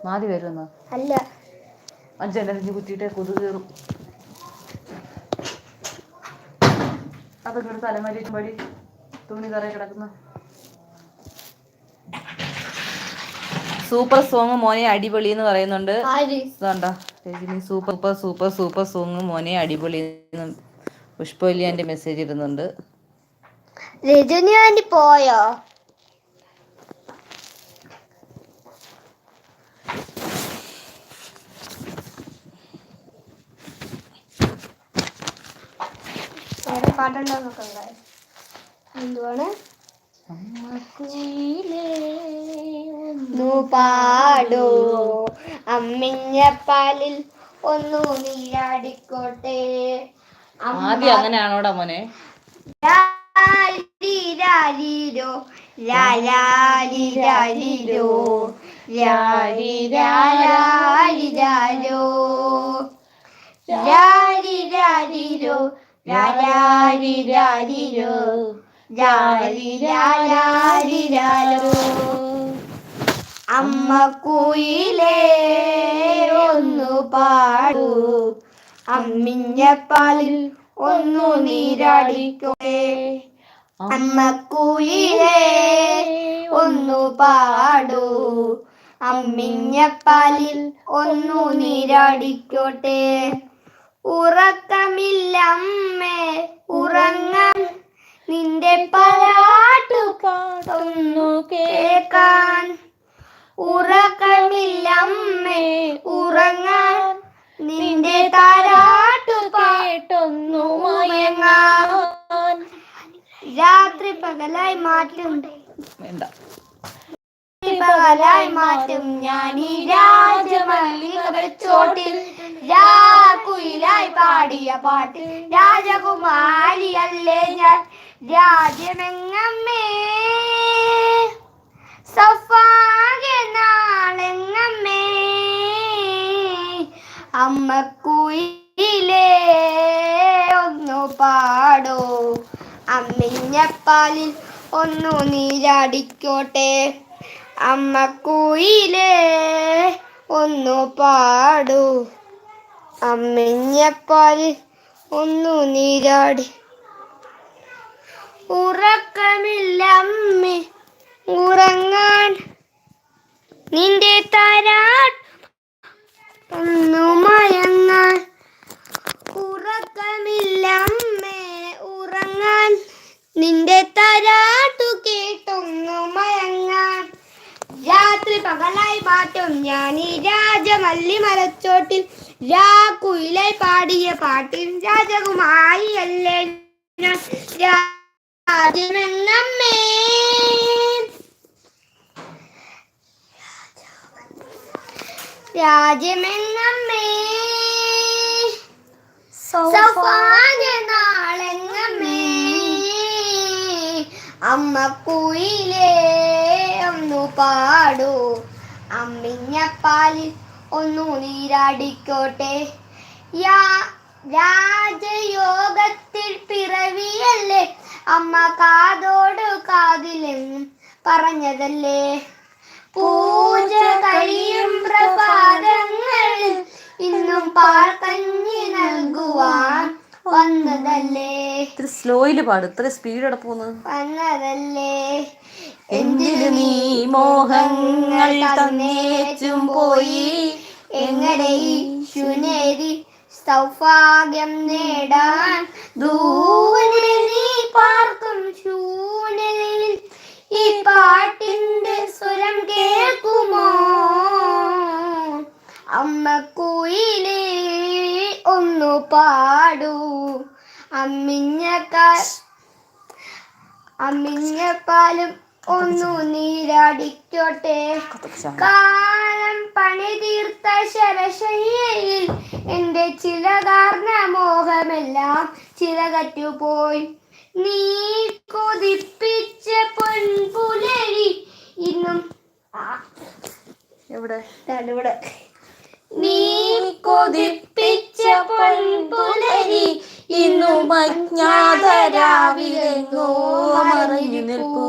മാതി വരുമെന്നോ? അല്ല, അഞ്ചെണ്ണ കുത്തിയിട്ടേ കൊതുക് കയറും. അതൊക്കെ തലമാരി പടി തുണി കറ കിടക്കുന്ന. സൂപ്പർ സോങ് മോനെ അടിപൊളി എന്ന് പറയുന്നുണ്ട്. ഇതാണ്ടാ Rajini super super super song മോനെ അടിപൊളി. പുഷ്പവല്ലി എൻ്റെ മെസ്സേജ് ഇടുന്നുണ്ട്. രജനി ആന്റി പോയോ? പാട്ടുണ്ടോ നോക്കണ്ട. എന്തുവാണ്? പാടോ അമ്മിഞ്ഞപ്പാലിൽ ഒന്നു നീരാടിക്കോട്ടെ. ആദ്യം അങ്ങനെയാണോടാ മോനെ? ലാലിരാലിരോ ലാലാലിരാലിരോ ലാലിരാലിരാലിരോ ലാലിരാലിരോ ലാലാലിരാലിരോ ലാലിരാലിരാലിരോ. അമ്മ കുയിലേ ഒന്നു പാടൂ, അമ്മിഞ്ഞപ്പാലിൽ ഒന്നു നീരാടിക്കോട്ടെ. അമ്മ കുയിലേ ഒന്നു പാടൂ, അമ്മിഞ്ഞപ്പാലിൽ ഒന്നു നീരാടിക്കോട്ടെ. ഉറക്കമില്ലമ്മേ ഉറങ്ങാൻ, നിന്റെ പാട്ടൊന്നു കേൾക്കാൻ. ഉറക്കമില്ലമ്മേ ഉറങ്ങാൻ, നിന്റെ താരാട്ടു കേട്ടൊന്നു മയങ്ങാൻ. രാത്രി പകലായി മാറ്റും വേണ്ട, പകലായി മാറ്റും ഞാൻ ഈ രാജമല്ലികച്ചോട്ടിൽ. രാക്കുയിലായി പാടിയ പാട്ടിൽ രാജകുമാരിയല്ലേ ഞാൻ. രാജ്യമെങ്ങമ്മേ സൗഭാഗ്യ നാളെങ്ങമ്മേ. അമ്മ കുയിലേ ഒന്നു പാടോ, അമ്മിഞ്ഞപ്പാലിൽ ഒന്നു നീരാടിക്കോട്ടെ. അമ്മ കുയിലേ ഒന്നു പാടൂ, അമ്മിഞ്ഞപ്പാലിൽ ഒന്നു നീരാടി. ഉറക്കമില്ലമ്മേ ഉറങ്ങാൻ, നിന്റെ താരാട്ടൊന്നു മയങ്ങാൻ. ഉറക്കമില്ലമ്മേ ഉറങ്ങാൻ, നിന്റെ താരാട്ടു കേട്ടൊന്നു മയങ്ങാൻ. രാത്രി പകലായി മാറ്റും ഞാൻ ഈ രാജമല്ലി മരച്ചോട്ടിൽ. രാക്കുയിലായി പാടിയ പാട്ടിൽ രാജകുമാരിയല്ലേ ഞാൻ. രാജ്യമെങ്ങമ്മേ രാജ്യമെങ്ങമ്മേ സൗഭാഗ്യ നാളെങ്ങമ്മേ. അമ്മ കുയിലേ ഒന്നു പാടൂ, അമ്മിഞ്ഞപ്പാലിൽ ഒന്നു നീരാടിക്കോട്ടെ. രാജയോഗത്തിൽ പിറവിയല്ലേ അമ്മ കാതോട് കാതിലെന്നും പറഞ്ഞതല്ലേ. പൂജ കഴിയും പ്രഭാതങ്ങളിൽ ഇന്നും പാൽക്കഞ്ഞി നൽകുവാൻ വന്നതല്ലേ. ഇത്ര സ്ലോയില് പാടും, ഇത്ര സ്പീഡോടെ പോകുന്നത് വന്നതല്ലേ. എന്തിനു നീ മോഹങ്ങൾ തന്നേച്ചും പോയി, എങ്ങനെ ഈ ശൂന്യരി സൗഭാഗ്യം നേടാൻ. ദൂരെ നീ പാർക്കും ശൂന്യതയിൽ ഈ പാട്ടിന്റെ സ്വരം കേൾക്കുമോ. അമ്മ കുയിലേ ഒന്നു പാടൂ, അമ്മിഞ്ഞപ്പാലും ഒന്നു നീരാടിക്കോട്ടെ. കാലം പണി തീർത്ത ശരശയ്യയിൽ എന്റെ ചിലകാർന്ന മോഹമെല്ലാം ചിലകറ്റുപോയി. നീ കൊതിപ്പിച്ച പൊൻപുലരി ഇന്നും എവിടെ? നീ കൊതിപ്പിച്ച പൊൻപുലരി ഇന്നും അജ്ഞാതരാവിലെങ്ങോ മറഞ്ഞു നിൽപ്പൂ.